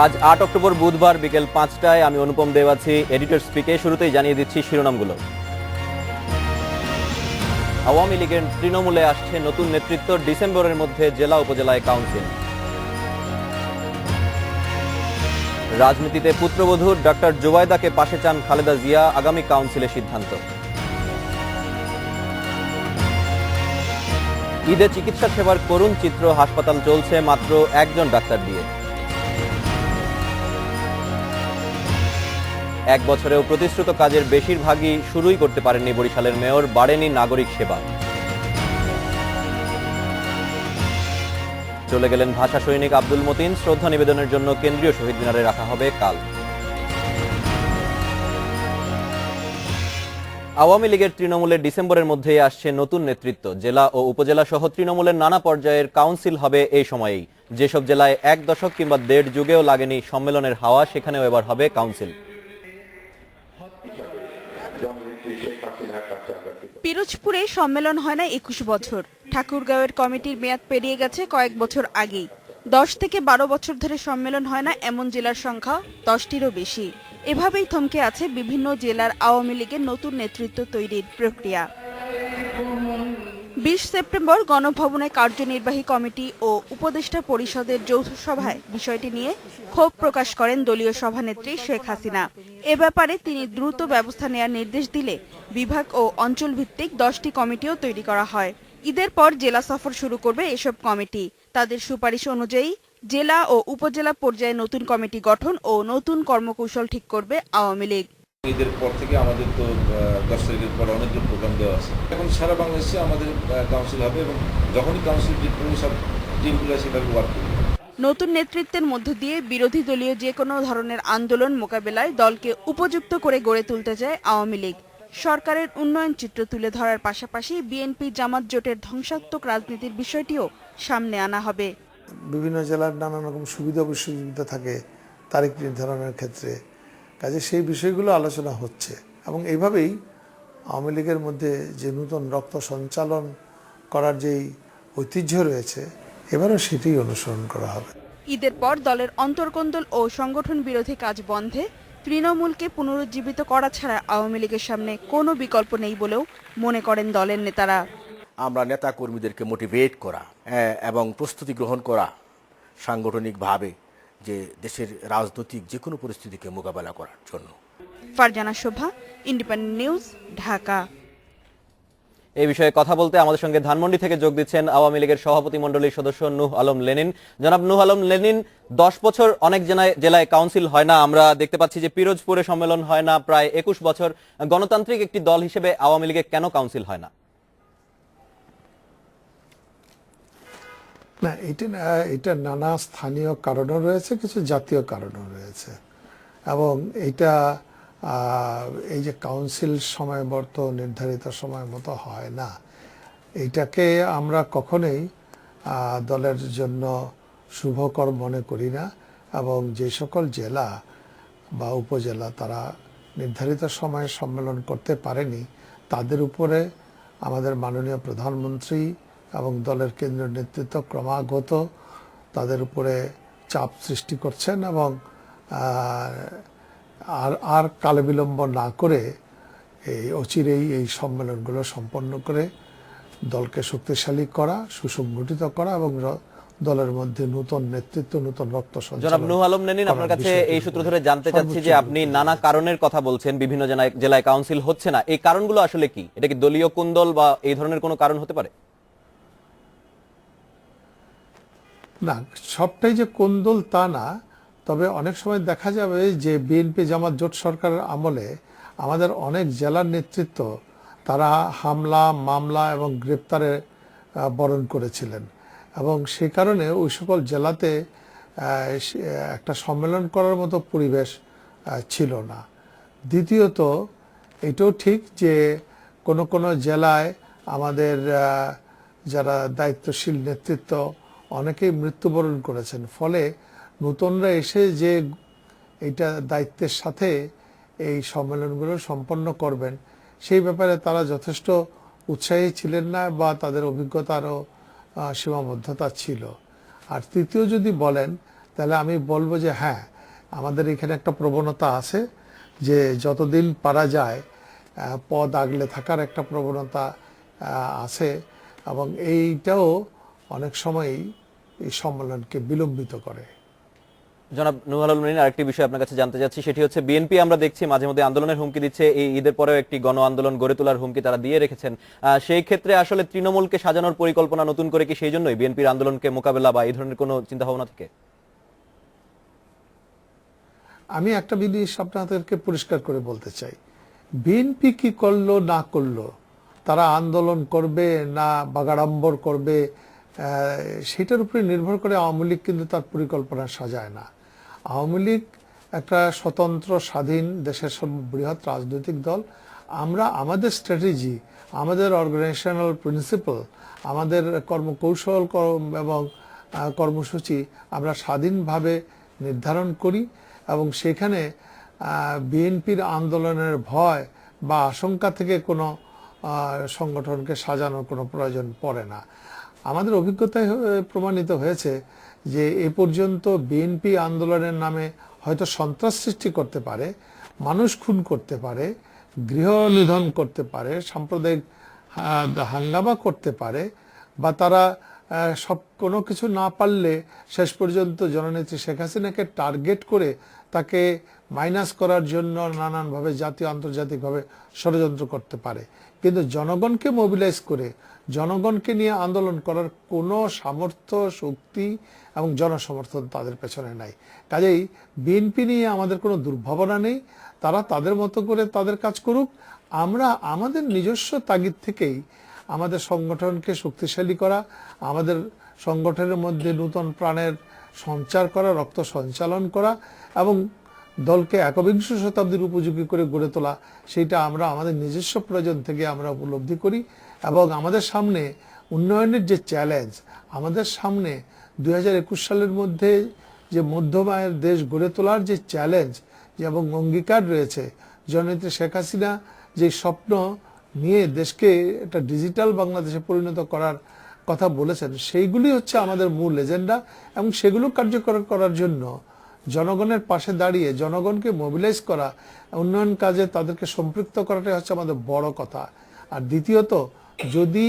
আজ ৮ অক্টোবর বুধবার বিকেল ৫টায় আমি অনুপম দেব আছি এডিটর স্পিকে। শুরুতেই জানিয়ে দিচ্ছি শিরোনামগুলো। আওয়ামী লীগের তৃণমূলে আসছে নতুন নেতৃত্ব, ডিসেম্বরের মধ্যে জেলা উপজেলায় কাউন্সিল। রাজনীতিতে পুত্রবধূ ডক্টর জুবাইদাকে পাশে চান খালেদা জিয়া, আগামী কাউন্সিলে সিদ্ধান্ত। ঈদে চিকিৎসা সেবার করুণ চিত্র, হাসপাতাল চলছে মাত্র একজন ডাক্তার দিয়ে। এক বছরেও প্রতিশ্রুত কাজের বেশিরভাগই শুরুই করতে পারেননি বরিশালের মেয়র, বাড়েনি নাগরিক সেবা। চলে গেলেন ভাষা সৈনিক আব্দুল মতিন, শ্রদ্ধা নিবেদনের জন্য কেন্দ্রীয় শহীদ মিনারে রাখা হবে কাল। আওয়ামী লীগের তৃণমূলের ডিসেম্বরের মধ্যেই আসছে নতুন নেতৃত্ব। জেলা ও উপজেলা সহ তৃণমূলের নানা পর্যায়ের কাউন্সিল হবে এই সময়েই। যেসব জেলায় এক দশক কিংবা দেড় যুগেও লাগেনি সম্মেলনের হাওয়া, সেখানেও এবার হবে কাউন্সিল। পিরোজপুরে সম্মেলন হয় না ২১ বছর। ঠাকুরগাঁওয়ের কমিটির মেয়াদ পেরিয়ে গেছে কয়েক বছর আগেই। ১০ থেকে ১২ বছর ধরে সম্মেলন হয় না এমন জেলার সংখ্যা ১০টিরও বেশি। এভাবেই থমকে আছে বিভিন্ন জেলার আওয়ামী লীগের নতুন নেতৃত্ব তৈরির প্রক্রিয়া। ২০ সেপ্টেম্বর গণভবনে কার্যনির্বাহী কমিটি ও উপদেষ্টা পরিষদের যৌথ সভায় বিষয়টি নিয়ে ক্ষোভ প্রকাশ করেন দলীয় সভানেত্রী শেখ হাসিনা। এ ব্যাপারে তিনি দ্রুত ব্যবস্থা নেওয়ার নির্দেশ দিলে বিভাগ ও অঞ্চলভিত্তিক ১০টি কমিটিও তৈরি করা হয়। ঈদের পর জেলা সফর শুরু করবে এসব কমিটি। তাদের সুপারিশ অনুযায়ী জেলা ও উপজেলা পর্যায়ে নতুন কমিটি গঠন ও নতুন কর্মকৌশল ঠিক করবে আওয়ামী লীগ। ঈদের পর থেকে আমাদের তো ১০ তারিখের পর অনেকগুলো প্রোগ্রাম দেওয়া আছে। এখন সারা বাংলাদেশে আমাদের কাউন্সিল হবে এবং যখনই কাউন্সিল ঠিক করবে সব টিমগুলো সেভাবে ওয়ার্ক করবে। নতুন নেতৃত্বের মধ্য দিয়ে বিরোধী দলীয় যে কোনো ধরনের আন্দোলন মোকাবেলায় দলকে উপযুক্ত করে গড়ে তুলতে চায় আওয়ামী লীগ। সরকারের উন্নয়ন চিত্র তুলে ধরার পাশাপাশি বিএনপি জামাত জোটের ধ্বংসাত্মক রাজনীতির বিষয়টিও সামনে আনা হবে। বিভিন্ন জেলার নানান রকম সুবিধা অসুবিধা থাকে তারিখ নির্ধারণের ক্ষেত্রে, কাজে সেই বিষয়গুলো আলোচনা হচ্ছে এবং এইভাবেই আওয়ামী লীগের মধ্যে যে নতুন রক্ত সঞ্চালন করার যেই ঐতিহ্য রয়েছে এবারও সেটি অনুসরণ করা হবে। ঈদের পর দলের অন্তর্কন্দল ও সংগঠন বিরোধী কাজ বন্ধে তৃণমূলকে পুনরুজ্জীবিত করা ছাড়া আওয়ামী লীগের সামনে কোনো বিকল্প নেই বলেও মনে করেন দলের নেতারা। আমরা নেতা কর্মীদেরকে মোটিভেট করা এবং প্রস্তুতি গ্রহণ করা সাংগঠনিকভাবে যে দেশের রাজনৈতিক যে কোনো পরিস্থিতিকে মোকাবেলা করার জন্য। ফারজানা শোভা, ইন্ডিপেন্ডেন্ট নিউজ, ঢাকা। এই বিষয়ে কথা বলতে আমাদের সঙ্গে ধানমন্ডি থেকে যোগ দিচ্ছেন আওয়ামী লীগের সভাপতি মণ্ডলীর সদস্য নূহ আলম লেনিন। জনাব নূহ আলম লেনিন, ১০ বছর অনেক জেলায় কাউন্সিল হয় না। আমরা দেখতে পাচ্ছি যে পিরোজপুরে সম্মেলন হয় না প্রায় ২১ বছর। গণতান্ত্রিক একটি দল হিসেবে আওয়ামী লীগে কেন কাউন্সিল হয় না? না, এটা নানা স্থানীয় কারণও রয়েছে, কিছু জাতীয় কারণও রয়েছে এবং এটা এই যে কাউন্সিল সময়বর্ত নির্ধারিত সময় মতো হয় না, এইটাকে আমরা কখনোই দলের জন্য শুভকর মনে করি না। এবং যে সকল জেলা বা উপজেলা তারা নির্ধারিত সময়ে সম্মেলন করতে পারেনি তাদের উপরে আমাদের মাননীয় প্রধানমন্ত্রী এবং দলের কেন্দ্রীয় নেতৃত্ব ক্রমাগত তাদের উপরে চাপ সৃষ্টি করছেন এবং আর কালে বিলম্ব না করে এই অচিরেই এই সম্মেলনগুলো সম্পন্ন করে দলকে শক্তিশালী করা, সুসংগঠিত করা এবং দলের মধ্যে নতুন নেতৃত্ব, নতুন রক্ত সঞ্চালন। জনাব নূহ আলম লেনিন, আপনার কাছে এই সূত্র ধরে জানতে চাচ্ছি যে আপনি নানা কারণের কথা বলছেন, বিভিন্ন জেলায় কাউন্সিল হচ্ছে না, এই কারণগুলো আসলে কি? এটা কি দলীয় কুন্দল বা এই ধরনের কোনো কারণ হতে পারে? না, সবটাই যে কোন্দল তা না, তবে অনেক সময় দেখা যাবে যে বিএনপি জামাত জোট সরকারের আমলে আমাদের অনেক জেলার নেতৃত্ব তারা হামলা, মামলা এবং গ্রেপ্তারে বরণ করেছিলেন এবং সে কারণে ওই সকল জেলাতে একটা সম্মেলন করার মতো পরিবেশ ছিল না। দ্বিতীয়ত, এটাও ঠিক যে কোনো জেলায় আমাদের যারা দায়িত্বশীল নেতৃত্ব অনেকেই মৃত্যুবরণ করেছেন, ফলে নতুনরা এসে যে এইটা দায়িত্বের সাথে এই সম্মেলনগুলো সম্পন্ন করবেন সেই ব্যাপারে তারা যথেষ্ট উৎসাহী ছিলেন না বা তাদের অভিজ্ঞতারও সীমাবদ্ধতা ছিল। আর তৃতীয় যদি বলেন, তাহলে আমি বলবো যে হ্যাঁ, আমাদের এখানে একটা প্রবণতা আছে যে যতদিন পারা যায় পদ আগলে থাকার একটা প্রবণতা আছে, এবং এইটাও অনেক সময়ই এই সম্মেলনকে বিলম্বিত করে। জনাব নূহ আলম লেনিন, আরেকটি বিষয় আপনার কাছে জানতে চাচ্ছি, সেটি হচ্ছে বিএনপি আমরা দেখছি মাঝে মধ্যে আন্দোলনের হুমকি দিচ্ছে, এই ঈদের পরেও একটি গণ আন্দোলন গড়ে তোলার হুমকি তারা দিয়ে রেখেছেন। সেই ক্ষেত্রে আসলে তৃণমূলকে সাজানোর পরিকল্পনা নতুন করে কি সেই জন্যই বিএনপির আন্দোলনকে মোকাবেলা বা এই ধরনের কোনো চিন্তা ভাবনা থেকে? আমি একটা জিনিস আপনাদেরকে পরিষ্কার করে বলতে চাই, বিএনপি কি করলো না করলো, তারা আন্দোলন করবে না বাগাড়ম্বর করবে, সেটার উপরে নির্ভর করে আওয়ামী লীগ কিন্তু তার পরিকল্পনা সাজায় না। আওয়ামী লীগ একটা স্বতন্ত্র স্বাধীন দেশের সর্ববৃহৎ রাজনৈতিক দল। আমরা আমাদের স্ট্র্যাটেজি, আমাদের অর্গানাইজেশনাল প্রিন্সিপাল, আমাদের কর্মকৌশল এবং কর্মসূচি আমরা স্বাধীনভাবে নির্ধারণ করি, এবং সেখানে বিএনপির আন্দোলনের ভয় বা আশঙ্কা থেকে কোনো সংগঠনকে সাজানোর কোনো প্রয়োজন পড়ে না। আমাদের অভিজ্ঞতায় প্রমাণিত হয়েছে যে এ পর্যন্ত বিএনপি আন্দোলনের নামে হয়তো সন্ত্রাস সৃষ্টি করতে পারে, মানুষ খুন করতে পারে, গৃহনিধন করতে পারে, সাম্প্রদায়িক হাঙ্গামা করতে পারে, বা তারা সব কোনো কিছু না পারলে শেষ পর্যন্ত জননেত্রী শেখ হাসিনাকে টার্গেট করে তাকে মাইনাস করার জন্য নানানভাবে জাতীয় আন্তর্জাতিকভাবে ষড়যন্ত্র করতে পারে। কিন্তু জনগণকে মোবিলাইজ করে জনগণকে নিয়ে আন্দোলন করার কোনো সামর্থ্য, শক্তি এবং জনসমর্থন তাদের পেছনে নাই। কাজেই বিএনপি নিয়ে আমাদের কোনো দুর্ভাবনা নেই, তারা তাদের মতো করে তাদের কাজ করুক। আমরা আমাদের নিজস্ব তাগিদ থেকেই আমাদের সংগঠনকে শক্তিশালী করা, আমাদের সংগঠনের মধ্যে নূতন প্রাণের সঞ্চার করা, রক্ত সঞ্চালন করা এবং দলকে একবিংশ শতাব্দীর উপযোগী করে গড়ে তোলা, সেইটা আমরা আমাদের নিজস্ব প্রয়োজন থেকে আমরা উপলব্ধি করি। এবং আমাদের সামনে উন্নয়নের যে চ্যালেঞ্জ, আমাদের সামনে 2021 সালের মধ্যে যে মধ্যম আয়ের দেশ গড়ে তোলার যে চ্যালেঞ্জ এবং অঙ্গীকার রয়েছে, জননেত্রী শেখ হাসিনা যে স্বপ্ন নিয়ে দেশকে একটা ডিজিটাল বাংলাদেশে পরিণত করার কথা বলেছেন, সেইগুলি হচ্ছে আমাদের মূল এজেন্ডা। এবং সেগুলো কার্যকর করার জন্য জনগণের পাশে দাঁড়িয়ে জনগণকে মোবিলাইজ করা, উন্নয়ন কাজে তাদেরকে সম্পৃক্ত করাটাই হচ্ছে আমাদের বড় কথা। আর দ্বিতীয়ত, যদি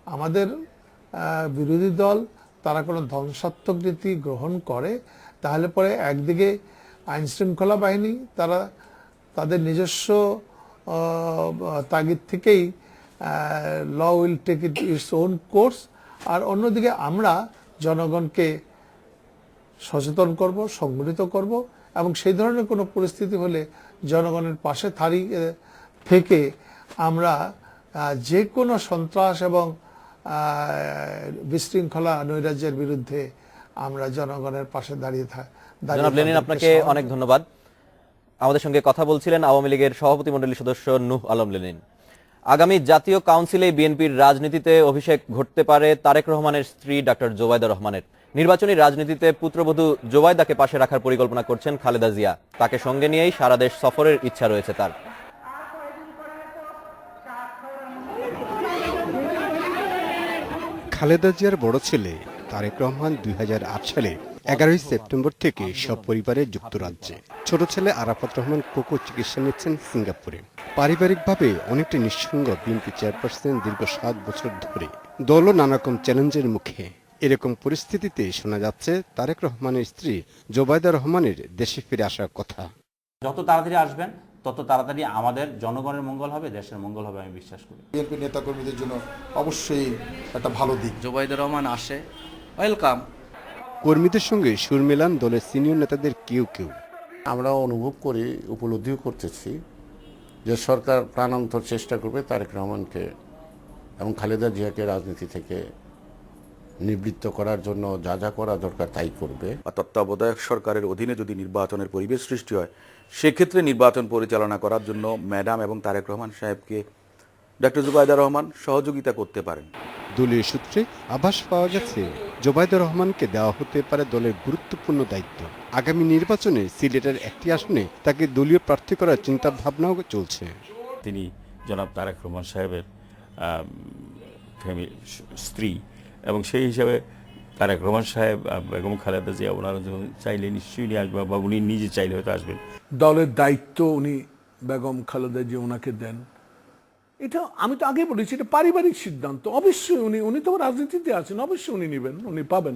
আমাদের বিরোধী দল তারা কোনো ধ্বংসাত্মক নীতি গ্রহণ করে, তাহলে পরে একদিকে আইনশৃঙ্খলা বাহিনী তারা তাদের নিজস্ব তাগিদ থেকেই law will take it its own course, আর অন্যদিকে আমরা জনগণকে সচেতন করব, সংগঠিত করব, এবং সেই ধরনের কোনো পরিস্থিতি হলে জনগণের পাশে থেকে আমরা যে কোনো সন্ত্রাস এবং বিশৃঙ্খলা নৈরাজ্যের বিরুদ্ধে আমরা জনগণের পাশে দাঁড়িয়ে জনাব লেনিন, আপনাকে অনেক ধন্যবাদ। আমাদের সঙ্গে কথা বলছিলেন আওয়ামী লীগের সভাপতিমণ্ডলীর সদস্য নূহ আলম লেনিন। আগামী জাতীয় কাউন্সিলে বিএনপির রাজনীতিতে অভিষেক ঘটতে পারে তারেক রহমানের স্ত্রী ডাক্তার জোবাইদা রহমানের। নির্বাচনী রাজনীতিতে পুত্রবধূ জোবাইদাকে পাশে রাখার পরিকল্পনা করছেন খালেদা জিয়া। তাকে সঙ্গে নিয়েই সারা দেশ সফরের ইচ্ছা রয়েছে তার। খালেদা জিয়ার বড় ছেলে তারেক রহমান 2008 সালে 11 সেপ্টেম্বর থেকে সপরিবারে যুক্তরাজ্যে, ছোট ছেলে আরাফাত রহমান কোকো চিকিৎসা নিচ্ছেন সিঙ্গাপুরে। পারিবারিকভাবে অনেকটা নিঃসঙ্গ বিএনপি চেয়ারপারসন দীর্ঘ 7 বছর ধরে। দলও নানারকম চ্যালেঞ্জের মুখে। এরকম পরিস্থিতিতে শোনা যাচ্ছে তারেক রহমানের স্ত্রী জোবাইদা রহমানের দেশে ফিরে আসার কথা। যত তাড়াতাড়ি আসবেন তত তাড়াতাড়ি আমাদের জনগণের মঙ্গল হবে, দেশের মঙ্গল হবে, আমি বিশ্বাস করি। বিএনপি নেতাকর্মীদের জন্য অবশ্যই একটা ভালো দিক। জোবাইদা রহমান আসে, ওয়েলকাম। কর্মীদের সঙ্গে সুর মেলান দলের সিনিয়র নেতাদের কেউ কেউ। আমরা অনুভব করি, উপলব্ধিও করতেছি যে সরকার প্রাণান্তর চেষ্টা করবে তারেক রহমানকে এবং খালেদা জিয়াকে রাজনীতি থেকে নিবৃত্ত করার জন্য যা যা করা দরকার তাই করবে। তত্ত্বাবধায়ক সরকারের অধীনে যদি নির্বাচনের পরিবেশ সৃষ্টি হয়, সেক্ষেত্রে নির্বাচন পরিচালনা করার জন্য ম্যাডাম এবং তারেক রহমান সাহেবকে ডক্টর জোবাইদা রহমান সহযোগিতা করতে পারেন। দলীয় সূত্রে আভাস পাওয়া গেছে জোবাইদা রহমানকে দেওয়া হতে পারে দলের গুরুত্বপূর্ণ দায়িত্ব। আগামী নির্বাচনে সিলেটের একটি আসনে তাকে দলীয় প্রার্থী করার চিন্তা ভাবনাও চলছে। তিনি জনাব তারেক রহমান সাহেবের স্ত্রী এবং সেই হিসাবে তারেক রহমান সাহেব বেগম খালেদা জিয়া ওনারা যখন চাইলে নিশ্চয়ই নিয়ে আসবে, বা উনি নিজে চাইলে হয়তো আসবেন। দলের দায়িত্ব উনি বেগম খালেদা জিয়া ওনাকে দেন, এটা আমি তো আগে বলেছি এটা পারিবারিক সিদ্ধান্ত। অবশ্যই উনি তো রাজনীতিতে আছেন, অবশ্যই উনি নেবেন, উনি পাবেন।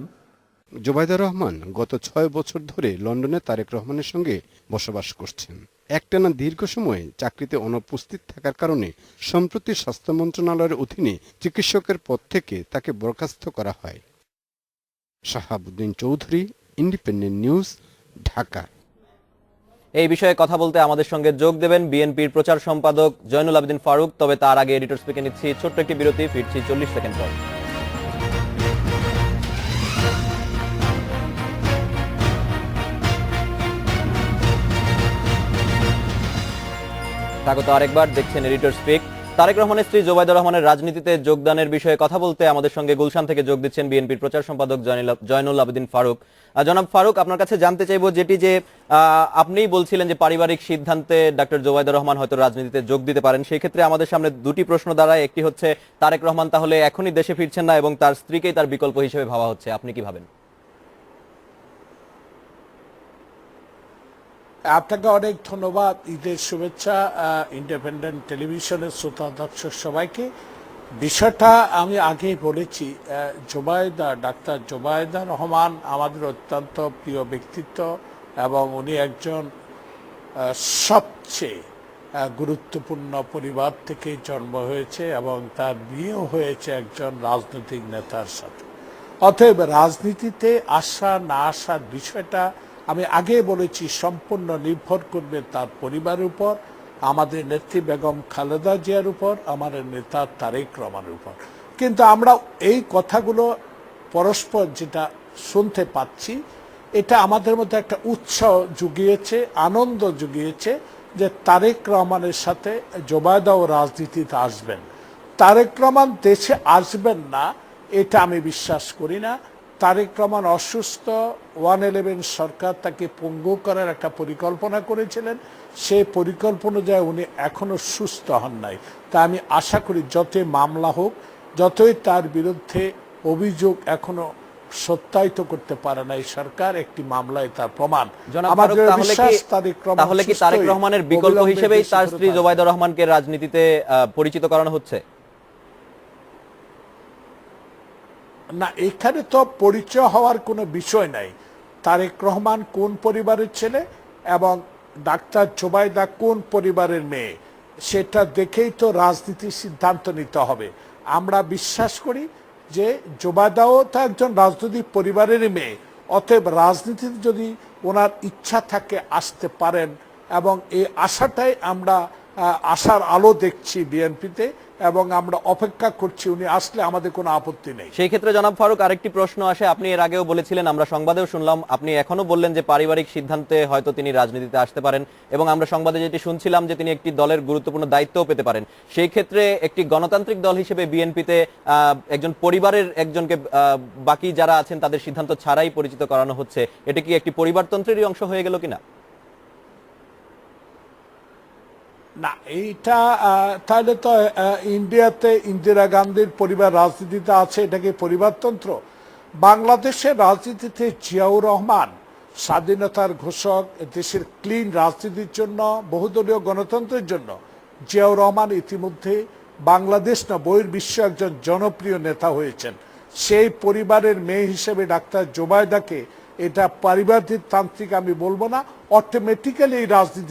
জোবাইদা রহমান গত 6 বছর ধরে লন্ডনে তারেক রহমানের সঙ্গে বসবাস করছেন। একটানা দীর্ঘ সময় চাকরিতে অনুপস্থিত থাকার কারণে সম্প্রতি স্বাস্থ্য মন্ত্রণালয়ের অধীনে চিকিৎসকের পদ থেকে তাকে বরখাস্ত করা হয়। Shahabuddin Chowdhury, independent news, Dhaka. এই বিষয়ে কথা বলতে আমাদের সঙ্গে যোগ দেবেন বিএনপির প্রচার সম্পাদক জয়নুল আবেদিন ফারুক। তবে তার আগে এডিটর স্পিকে নিচ্ছি ছোট্ট একটি বিরতি, ফিরছি 40 সেকেন্ড পর। স্বাগত আরেকবার, দেখছেন এডিটর স্পিক। তারেক রহমানের স্ত্রী জোবাইদা রহমানের রাজনীতিতে যোগদানের বিষয়ে কথা বলতে আমাদের সঙ্গে গুলশান থেকে যোগ দিচ্ছেন বিএনপির প্রচার সম্পাদক জয়নুল আবেদিন ফারুক। জনাব ফারুক, আপনার কাছে জানতে চাইবো যেটি যে আপনিই বলছিলেন যে পারিবারিক সিদ্ধান্তে ডক্টর জোবাইদা রহমান হয়তো রাজনীতিতে যোগ দিতে পারেন। সেই ক্ষেত্রে আমাদের সামনে দুটি প্রশ্ন দাঁড়ায়। একটি হচ্ছে তারেক রহমান তাহলে এখনই দেশে ফিরছেন না এবং তার স্ত্রীকেই তার বিকল্প হিসেবে ভাবা হচ্ছে, আপনি কি ভাবেন? আপনাকে অনেক ধন্যবাদ, ঈদের শুভেচ্ছা ইন্ডিপেন্ডেন্ট টেলিভিশনের শ্রোতা দর্শক সবাইকে। বিষয়টা আমি আগেই বলেছি, ডাক্তার জোবাইদা রহমান আমাদের অত্যন্ত প্রিয় ব্যক্তিত্ব এবং উনি একজন সবচেয়ে গুরুত্বপূর্ণ পরিবার থেকে জন্ম হয়েছে এবং তার বিয়েও হয়েছে একজন রাজনৈতিক নেতার সাথে। অতএব রাজনীতিতে আসা না আসার বিষয়টা আমি আগে বলেছি সম্পূর্ণ নির্ভর করবে তার পরিবারের উপর, আমাদের নেত্রী বেগম খালেদা জিয়ার উপর, আমাদের নেতা তারেক রহমানের উপর। কিন্তু আমরা এই কথাগুলো পরস্পর যেটা শুনতে পাচ্ছি, এটা আমাদের মধ্যে একটা উৎসাহ জুগিয়েছে, আনন্দ জুগিয়েছে যে তারেক রহমানের সাথে জোবাইদাও রাজনীতিতে আসবেন। তারেক রহমান দেশে আসবেন না এটা আমি বিশ্বাস করি না। তারেক রহমান অসুস্থ, 111 সরকার তাকে পঙ্গু করার একটা পরিকল্পনা করেছিলেন, সেই পরিকল্পনা অনুযায়ী উনি এখনো সুস্থ হন নাই। তা আমি আশা করি যতই মামলা হোক, যতই তার বিরুদ্ধে অভিযোগ এখনো সত্যায়িত করতে পারে না এই সরকার, একটি মামলায় তার প্রমাণ। তাহলে কি তারেক রহমানের বিকল্প হিসেবেই তার স্ত্রী জোবাইদা রহমানকে রাজনীতিতে পরিচিত করানো হচ্ছে? না, এখানে তো পরিচয় হওয়ার কোনো বিষয় নাই। তারেক রহমান কোন পরিবারের ছেলে এবং ডাক্তার জোবাইদা কোন পরিবারের মেয়ে, সেটা দেখেই তো রাজনীতির সিদ্ধান্ত নিতে হবে। আমরা বিশ্বাস করি যে জোবাইদাও তো একজন রাজনৈতিক পরিবারের মেয়ে, অতএব রাজনীতিতে যদি ওনার ইচ্ছা থাকে আসতে পারেন, এবং এই আশাটাই আমরা আশার আলো দেখছি বিএনপিতে, এবং আমরা অপেক্ষা করছি উনি আসলে আমাদের কোনো আপত্তি নেই। সেই ক্ষেত্রে জনাব ফারুক আরেকটি প্রশ্ন আসে, আপনি এর আগেও বলেছিলেন, আমরা সংবাদেও শুনলাম, আপনি এখনো বললেন যে পারিবারিক সিদ্ধান্তে হয়তো তিনি রাজনীতিতে আসতে পারেন, এবং আমরা সংবাদে যেটি শুনছিলাম যে তিনি একটি দলের গুরুত্বপূর্ণ দায়িত্বও পেতে পারেন। সেই ক্ষেত্রে একটি গণতান্ত্রিক দল হিসেবে বিএনপিতে একজন পরিবারের একজনকে বাকি যারা আছেন তাদের সিদ্ধান্ত ছাড়াই পরিচিত করানো হচ্ছে, এটা কি একটি পরিবারতন্ত্রেরই অংশ হয়ে গেল কিনা? না, এইটা তাহলে তো ইন্ডিয়াতে ইন্দিরা গান্ধীর পরিবার রাজনীতিতে আছে, এটাকে পরিবারতন্ত্র? বাংলাদেশের রাজনীতিতে জিয়াউর রহমান স্বাধীনতার ঘোষক, দেশের ক্লিন রাজনীতির জন্য, বহুদলীয় গণতন্ত্রের জন্য জিয়াউর রহমান ইতিমধ্যে বাংলাদেশ না বহির্বিশ্ব একজন জনপ্রিয় নেতা হয়েছেন। সেই পরিবারের মেয়ে হিসেবে ডাক্তার জোবাইদাকে এটা পারিবারিক তান্ত্রিক আমি বলবো না, অটোমেটিক্যালি এই রাজনীতি